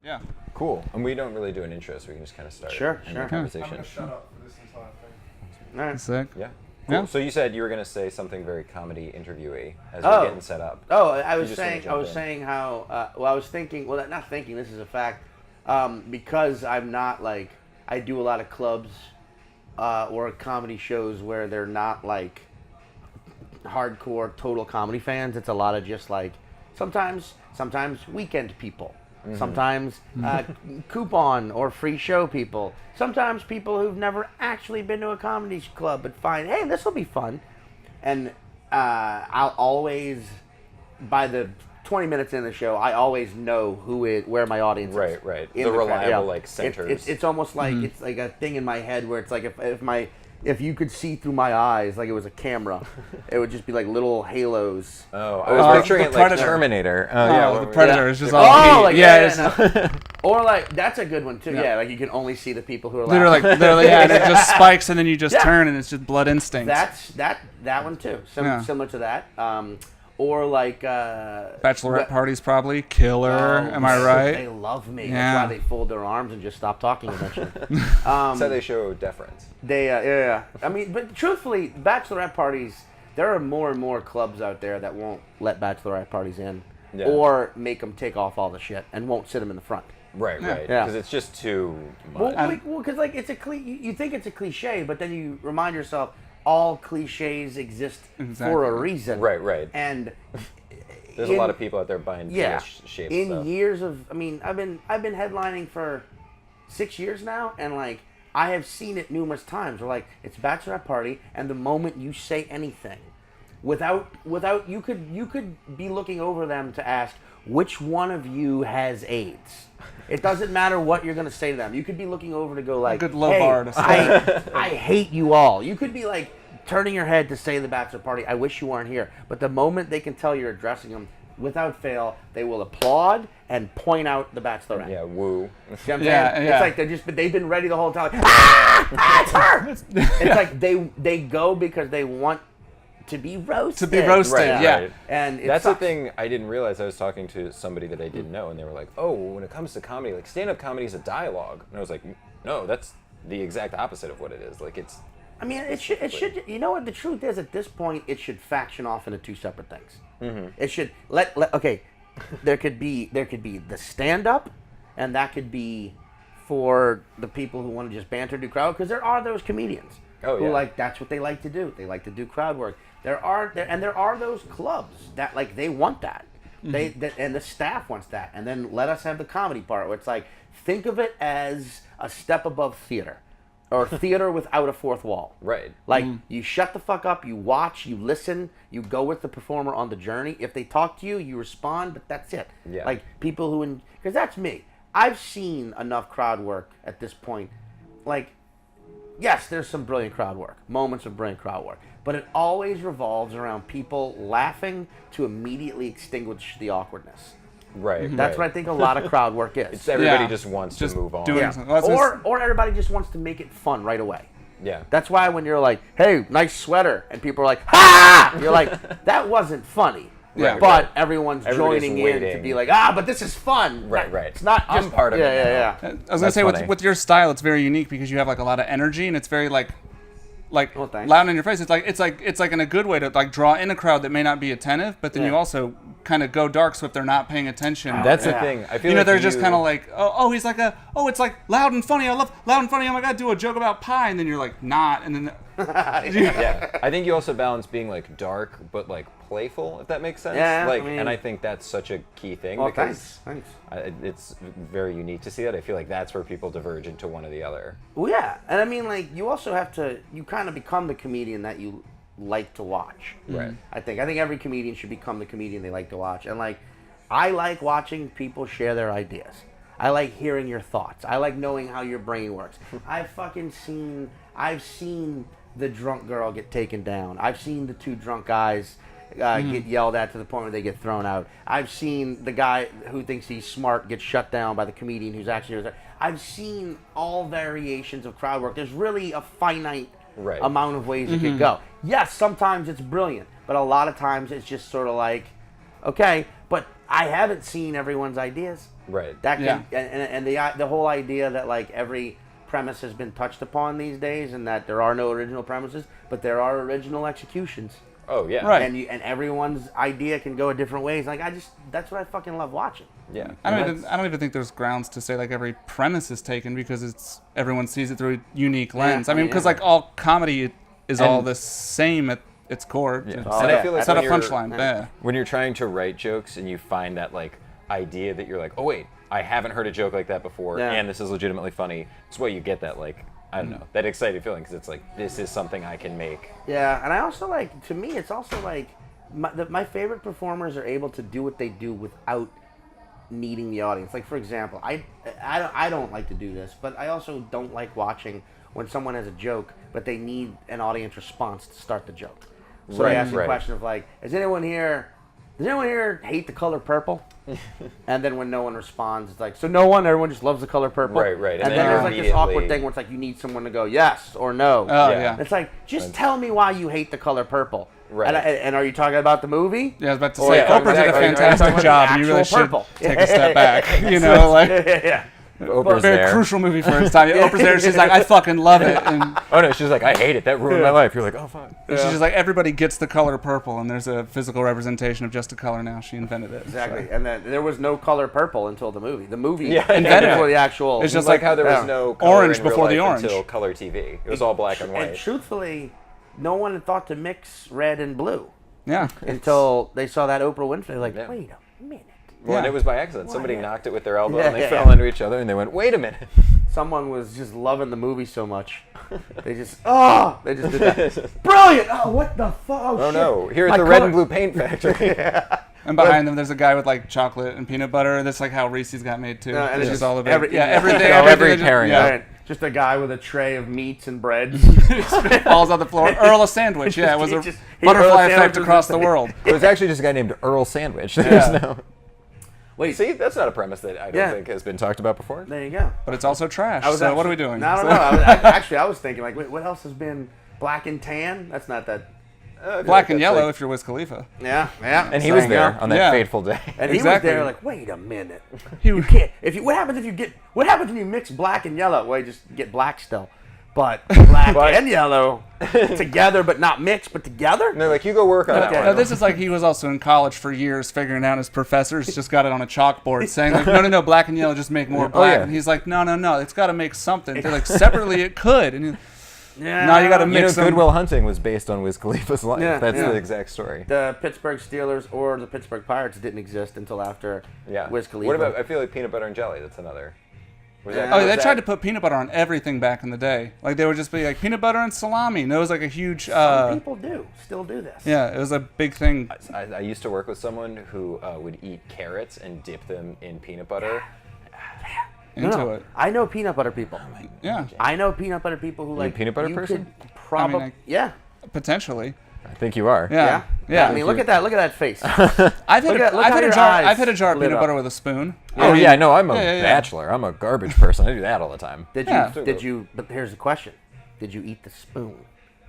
Yeah. Cool. And we don't really do an intro, so we can just kind of start Sure. the I'm conversation. gonna shut up for this entire thing. All right. Sick. Yeah. Cool. Yeah. So you said you were going to say something very comedy interviewee as we're getting set up. Oh, I You was just wanna saying. jump I was in. saying how. I was thinking. Well, not thinking. This is a fact. Because I'm not like I do a lot of clubs or comedy shows where they're not like hardcore total comedy fans. It's a lot of just like sometimes weekend people. Sometimes coupon or free show people. Sometimes people who've never actually been to a comedy club but find, hey, this will be fun. And I'll always, by the 20 minutes in the show, I always know where my audience is. Right. In The crowd. reliable, like, centers. It's almost like it's like a thing in my head where it's like if you could see through my eyes like it was a camera, it would just be like little halos. Oh, I was picturing the it like Predator. Terminator. The Predator is just all Oh, heat. like yeah, it's or like that's a good one too. Yeah. Yeah, like you can only see the people who are literally, yeah, and it just spikes, and then you just Yeah. turn, and it's just blood instinct. That's that one too. Yeah. Similar to that. Or like Bachelorette parties probably killer. Am I They right? love me. Yeah. That's why they fold their arms and just stop talking eventually. That's how they show deference. They yeah. I mean, but truthfully, bachelorette parties. There are more and more clubs out there that won't let bachelorette parties in, Yeah. or make them take off all the shit and won't sit them in the front. Right. Yeah. Because it's just too much. Well, because like it's you think it's a cliche, but then you remind yourself all cliches exist for a reason. Right. And There's a lot of people out there buying shaped in stuff. years of, I mean, I've been headlining for 6 years now, and like I have seen it numerous times. Where like it's bachelorette party, and the moment you say anything, without you could be looking over them to ask which one of you has AIDS. It doesn't matter what you're gonna say to them. You could be looking over to go like, Good low hey, bar to say. I hate you all. You could be like turning your head to say to the bachelor party, I wish you weren't here. But the moment they can tell you're addressing them, without fail, they will applaud and point out the bachelorette. Yeah, woo. You know what I'm saying? Yeah. It's like they've been ready the whole time. That's her. It's like they go because they want to be roasted. Right, yeah. Right. And it That's sucks. the thing I didn't realize. I was talking to somebody that I didn't know, and they were like, "Oh, when it comes to comedy, like stand-up comedy is a dialogue." And I was like, "No, that's the exact opposite of what it is. Like it's." I mean, it should. You know what the truth is? At this point, it should faction off into two separate things. It should okay. There could be the stand-up, and that could be for the people who want to just banter, do crowd. Because there are those comedians who like that's what they like to do. They like to do crowd work. There are those clubs that like they want that. And the staff wants that. And then let us have the comedy part where it's like think of it as a step above theater. Or theater without a fourth wall. Right. Like, you shut the fuck up, you watch, you listen, you go with the performer on the journey. If they talk to you, you respond, but that's it. Yeah. Like, people who... Because that's me. I've seen enough crowd work at this point. Like, yes, there's some brilliant crowd work. Moments of brilliant crowd work. But it always revolves around people laughing to immediately extinguish the awkwardness. Right. That's what I think a lot of crowd work is. It's everybody Yeah. just wants Just to move on. doing Yeah. something. Well, that's Or everybody just wants to make it fun right away. Yeah. That's why when you're like, hey, nice sweater, and people are like, ha! You're like, that wasn't funny. Yeah. But everyone's Everybody's joining in waiting. to be like, but this is fun. Right. It's not just I'm part of it now. Yeah. I was That's gonna say funny. with your style, it's very unique because you have like a lot of energy and it's very like Well, thanks. loud in your face. It's like in a good way to like draw in a crowd that may not be attentive, but then you also kind of go dark. So if they're not paying attention, That's the Yeah. thing. I feel you know like they're just kind of like he's like it's like loud and funny. I love loud and funny. Oh my god, do a joke about pie, and then you're like not, and then Yeah. I think you also balance being like dark but like playful, if that makes sense. Yeah, Like, I mean- and I think that's such a key thing Well, because thanks. it's very unique to see that. I feel like that's where people diverge into one or the other. Well, yeah. And I mean, like, you also have to, you kind of become the comedian that you like to watch. Right. I think every comedian should become the comedian they like to watch. And, like, I like watching people share their ideas. I like hearing your thoughts. I like knowing how your brain works. I've seen the drunk girl get taken down. I've seen the two drunk guys get yelled at to the point where they get thrown out. I've seen the guy who thinks he's smart get shut down by the comedian who's actually... I've seen all variations of crowd work. There's really a finite amount of ways it could go. Yes, sometimes it's brilliant, but a lot of times it's just sort of like, okay, but I haven't seen everyone's ideas. Right. That can, and the whole idea that like every premise has been touched upon these days, and that there are no original premises, but there are original executions. Oh yeah. Right. And everyone's idea can go a different ways. Like that's what I fucking love watching. Yeah. I don't even think there's grounds to say like every premise is taken because everyone sees it through a unique lens. I mean, because like all comedy is all the same at its core. Yeah. It's And I feel like it's not a when you're- punchline. Yeah. When you're trying to write jokes and you find that like idea that you're like, oh wait, I haven't heard a joke like that before, and this is legitimately funny. It's why you get that like, I don't know, that excited feeling because it's like, this is something I can make. Yeah, and I also like, to me, it's also like my favorite performers are able to do what they do without needing the audience. Like for example, I don't like to do this, but I also don't like watching when someone has a joke, but they need an audience response to start the joke. So they ask the question of like, does anyone here hate the color purple? And then when no one responds, it's like, so no one, everyone just loves the color purple. Right. And then there's like this awkward thing where it's like you need someone to go yes or no. Oh yeah. It's like, just tell me why you hate the color purple. Right. And are you talking about the movie? Yeah, I was about to Or say, are you Oprah did a talking about fantastic the job. You really actual should purple? take a step back. You know, like Yeah. Oprah's very there. crucial movie for its time. Yeah, Oprah's there. She's like, I fucking love it. And Oh no, she's like, I hate it. That ruined my life. You're like, oh fuck. she's just like, everybody gets the color purple, and there's a physical representation of just a color now. She invented it. Exactly. And then there was no color purple until the movie. The movie invented before it. the actual. It's just Like how there was no color orange in real before the life orange. until color TV. It was all black and And white. truthfully, no one had thought to mix red and blue Yeah. until they saw that Oprah Winfrey. Like, Yeah. wait a minute. Well, and Yeah. it was by accident. Somebody yeah. knocked it with their elbow Yeah, and they yeah, fell yeah. into each other and they went, wait a minute. Someone was just loving the movie so much. They just did that. Brilliant! Oh, what the fuck? Oh, Oh shit. no, here at My the Red color- and Blue Paint Factory. And behind them, there's a guy with like chocolate and peanut butter. That's like how Reese's got made too. and it's it's just all about everything. everything. Every just- pairing yeah, up. Right. Just a guy with a tray of meats and breads. falls on the floor. Earl a sandwich. Yeah, it was a He butterfly Earl effect sandwiches across the and- world. It was actually just a guy named Earl Sandwich. There's no. Wait, See, that's not a premise that I don't Yeah. think has been talked about before. there you go. But it's also trash. I was So what are actually- we doing? No, I don't know. I was thinking like, wait, what else has been black and tan? That's not that. Black and yellow if you're Wiz Khalifa. Yeah. And he was There you there go. on that Yeah. fateful day. And Exactly. he was there like, wait a minute. He You can't. What happens when you mix black and yellow? Well, you just get black still. But black and yellow together, but not mixed, but together. And they're like, you go work on that Okay. one. Now, this is like he was also in college for years figuring out his professors just got it on a chalkboard saying like, no, black and yellow just make more black. yeah. And he's like, no, it's got to make something. They're like, separately it could. And Yeah. now you got to You know, mix them. Good Will Hunting was based on Wiz Khalifa's life. Yeah, That's yeah. the exact story. The Pittsburgh Steelers or the Pittsburgh Pirates didn't exist until after Yeah. Wiz Khalifa. What about? I feel like peanut butter and jelly. That's another. Was that, Yeah. Oh, was they that- tried to put peanut butter on everything back in the day. Like they would just be like peanut butter and salami. And it was like a huge. Some people still do this. Yeah, it was a big thing. I used to work with someone who would eat carrots and dip them in peanut butter. Into No, it. I know peanut butter people. Yeah, I know peanut butter people who like peanut butter you person? could Probably. like- Yeah. potentially. I think you are. Yeah. Yeah. I mean, look at that. Look at that face. I've hit Look at- look I've how hit a your jar. eyes I've hit a jar of lit peanut up. butter with a spoon. Oh yeah, no, I'm a yeah. bachelor. I'm a garbage person. I do that all the time. Did Yeah. you? But here's the question: did you eat the spoon?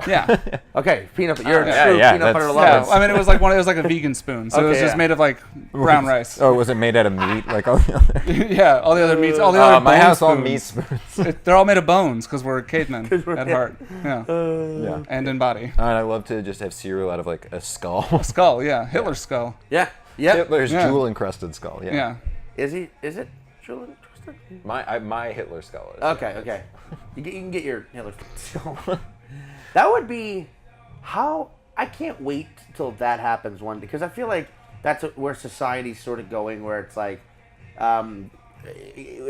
Yeah. Okay, peanut butter. You're a Yeah, true yeah, peanut butter that's- lover. Yeah, I mean, it was like it was like a vegan spoon, so it was Okay, just yeah. made of like brown rice. Oh, was it made out of meat? Like all the other? Yeah, all the other meats, all the other My bone house all spoons. meat spoons. They're all made of bones because we're cavemen we're- at heart. Yeah, Yeah. and in body. And I love to just have cereal out of like a skull. Skull, yeah, Hitler's skull. Yeah. Yep. Hitler's Yeah. jewel encrusted skull. Yeah. Yeah. Is it Julian Twister? My Hitler skull is. Okay. You can get your Hitler. That would be how. I can't wait till that happens one day because I feel like that's where society's sort of going, where it's like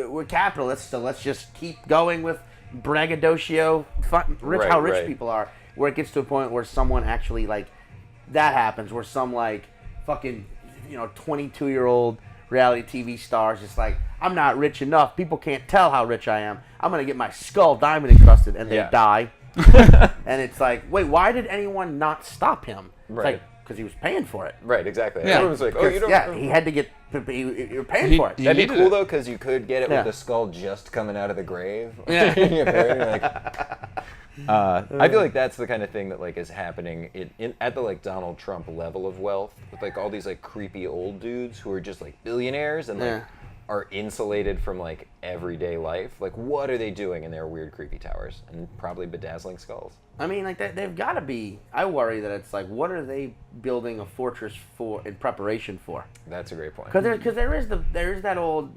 we're capitalists, so let's just keep going with braggadocio, Right, how rich right. people are. Where it gets to a point where someone actually like that happens, where some like fucking 22-year-old reality TV stars just like, I'm not rich enough. People can't tell how rich I am. I'm gonna get my skull diamond encrusted, and they Yeah. die. And it's like, wait, why did anyone not stop him? It's Right. like, because he was paying for it. Right, exactly. Yeah. Everyone's like, oh, you don't. Yeah, he had to get. You're paying for it. he- That'd be needed cool it. though, because you could get it Yeah. with the skull just coming out of the grave. Yeah. You're like, I feel like that's the kind of thing that like is happening at the like Donald Trump level of wealth, with like all these like creepy old dudes who are just like billionaires and like are insulated from like everyday life. Like, what are they doing in their weird creepy towers and probably bedazzling skulls? I mean, like they've got to be. I worry that it's like, what are they building a fortress for in preparation for? That's a great point. Because there is that old.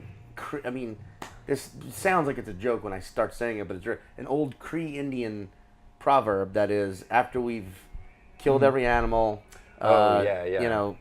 I mean, this sounds like it's a joke when I start saying it, but it's an old Cree Indian proverb that is, after we've killed every animal, you know,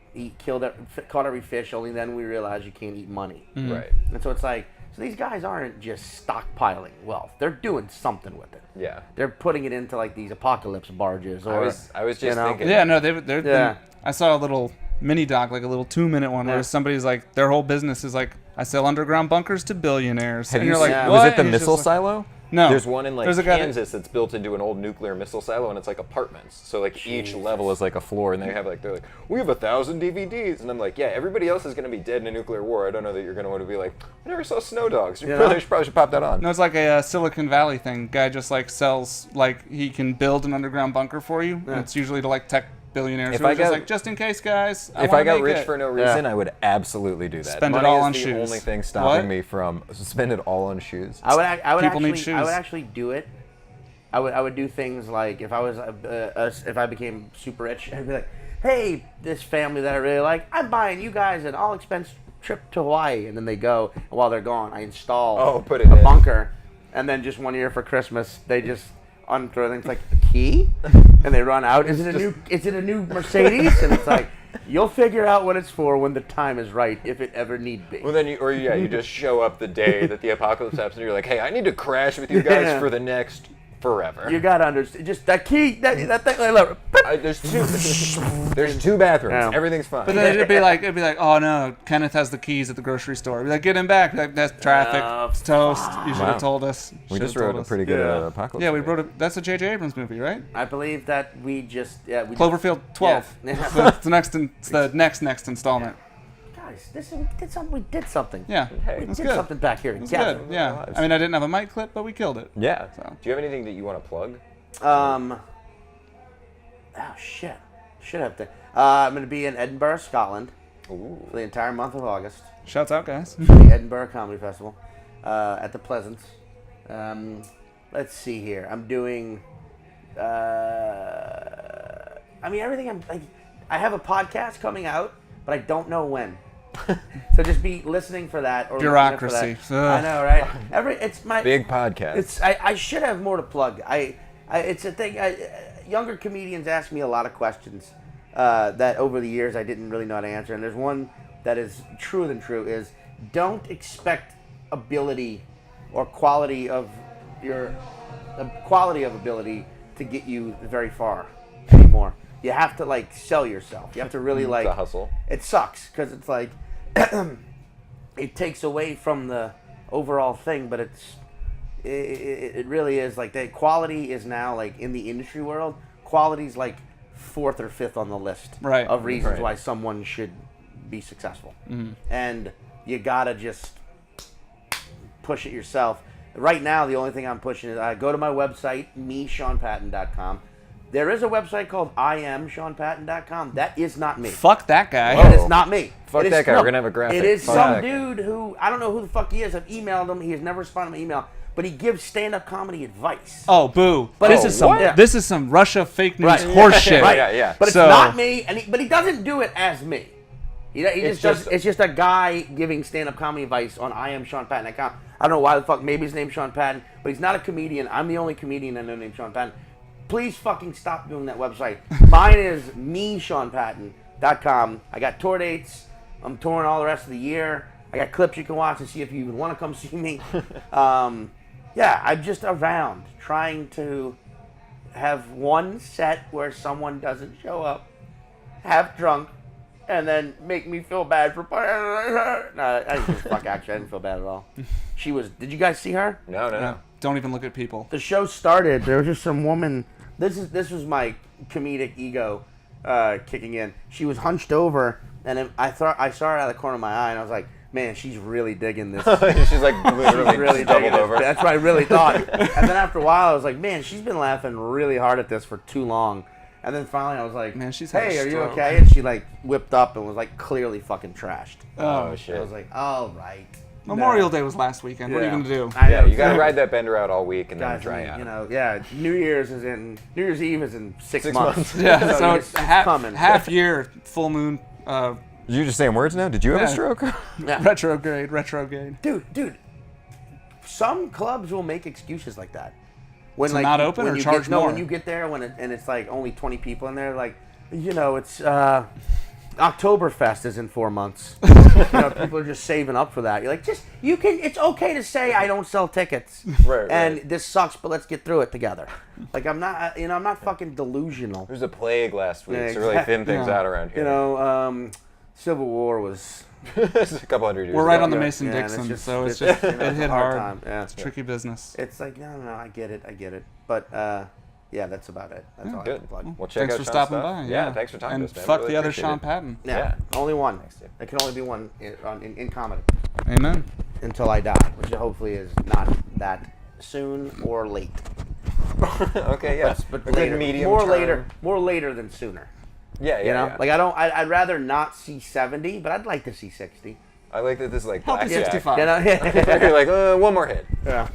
caught every fish, only then we realize you can't eat money. Mm-hmm. Right. And so it's like, so these guys aren't just stockpiling wealth; they're doing something with it. Yeah. They're putting it into like these apocalypse barges. Or I was just thinking. Yeah, no, they're I saw a little mini doc, like a little 2-minute one, where somebody's like, their whole business is like, I sell underground bunkers to billionaires. Have and you you're seen, like, was what? it the And he's missile just like, silo? No. There's one in like There's a guy Kansas that's built into an old nuclear missile silo, and it's like apartments. So like each level is like a floor, and they're like, we have 1,000 DVDs, and I'm like, yeah, everybody else is gonna be dead in a nuclear war. I don't know that you're gonna want to be like, I never saw Snow Dogs. You probably should pop that on. No, it's like a Silicon Valley thing. Guy just like sells, like he can build an underground bunker for you. And it's usually to like tech billionaires who are just like, just in case, guys. If I got rich for no reason, I would absolutely do that. Spend it all on shoes. Money is the only thing stopping me from spend it all on shoes. I would People need shoes. I would actually do it. I would do things like if I became super rich, I'd be like, hey, this family that I really like, I'm buying you guys an all expense trip to Hawaii, and then they go, and while they're gone, I install a bunker, and then just one year for Christmas, they just unthrow things like a key, and they run out. Is it a new Mercedes? And it's like, you'll figure out what it's for when the time is right, if it ever need be. Well, then you just show up the day that the apocalypse happens, and you're like, hey, I need to crash with you guys for the next forever. You gotta understand, just that key, that thing. There's two bathrooms. Yeah. Everything's fine. But then it'd be like, oh no, Kenneth has the keys at the grocery store. Be like, get him back. Be like, that's traffic. It's toast. You should have told us. We just wrote a pretty good apocalypse. Yeah, we wrote it. That's a J.J. Abrams movie, right? I believe that we Cloverfield 12. Yeah. It's the next installment. Guys, we did something. Yeah, We did good. something back here. It's good. Yeah, I mean, I didn't have a mic clip, but we killed it. Yeah. So. Do you have anything that you want to plug? Oh shit. Should have to. I'm going to be in Edinburgh, Scotland, for the entire month of August. Shouts out, guys. The Edinburgh Comedy Festival at the Pleasance. Let's see here. I'm doing. I mean, everything. I have a podcast coming out, but I don't know when. So just be listening for that. Or bureaucracy. For that. I know, right? It's my big podcast. I should have more to plug. It's a thing. Younger comedians ask me a lot of questions that over the years I didn't really know how to answer. And there's one that is truer than true: is don't expect ability or quality of ability to get you very far anymore. You have to sell yourself. You have to really the hustle. It sucks because it's like it takes away from the overall thing, but it really is like the quality is now in the industry world. Quality's 4th or 5th on the list of reasons why someone should be successful, and you gotta just push it yourself. Right now, the only thing I'm pushing is go to my website, MeSeanPatton.com. There is a website called IamSeanPatton.com. That is not me. Fuck that guy. That is not me. Fuck that guy. We're going to have a graphic. It is some dude who, I don't know who the fuck he is. I've emailed him. He has never responded to my email. But he gives stand-up comedy advice. Oh, boo. But this is some Russia fake news horseshit. Right. Yeah. But it's not me. But he doesn't do it as me. He just does. It's just a guy giving stand-up comedy advice on IamSeanPatton.com. I don't know why the fuck. Maybe his name's Sean Patton, but he's not a comedian. I'm the only comedian I know named Sean Patton. Please fucking stop doing that website. Mine is MeSeanPatton.com. I got tour dates. I'm touring all the rest of the year. I got clips you can watch and see if you even want to come see me. I'm just around trying to have one set where someone doesn't show up, half drunk, and then make me feel bad for. No, I didn't feel bad at all. She was. Did you guys see her? No. Don't even look at people. The show started. There was just some woman. This was my comedic ego kicking in. She was hunched over, and I saw her out of the corner of my eye, and I was like, man, she's really digging this. She's like literally really doubled digging over. it. That's what I really thought. And then after a while, I was like, man, she's been laughing really hard at this for too long. And then finally, I was like, Man, she's had a hey, are you stroke. okay? And she like whipped up and was like clearly fucking trashed. Oh shit. I was like, all right. Memorial Day was last weekend. What are you gonna do? I know, You gotta so- ride that bender out all week and then Guys, dry out. you know, yeah. New Year's Eve is in 6 months. Yeah, so it's coming. half year, full moon, You just saying words now? Did you have Yeah. a stroke? Yeah. retrograde. Dude. Some clubs will make excuses like that. When To not open when or you charge No, more? when you get there and it's like only 20 people in there, like, you know, it's Oktoberfest is in 4 months. People are just saving up for that. You're like, it's okay to say I don't sell tickets. Right, and right. this sucks, but let's get through it together. Like, I'm not fucking delusional. There was a plague last week, Yeah, to really thin things Yeah. out around here. Civil War was... It's a couple hundred years We're right ago. on the Yeah, Mason and Dixon, it's so it's just, just you know, it it's hit a hard hard. time. Yeah. It's tricky business. It's like, no, I get it. But, yeah, that's about it. That's all I Good. can plug. Well, check Thanks out for Sean's stopping stuff. by. Yeah, thanks for talking and to us, man. fuck Really the other appreciate Sean it. Patton. Yeah, only one. Thanks, dude. There can only be one in comedy Amen. until I die, which hopefully is not that soon or late. Okay, yeah. But A good later, medium more later than sooner. Yeah, yeah, You know, yeah. like I'd rather not see 70, but I'd like to see 60. I like that this is like Healthy blackjack. 65. You know, You're like, one more hit. yeah.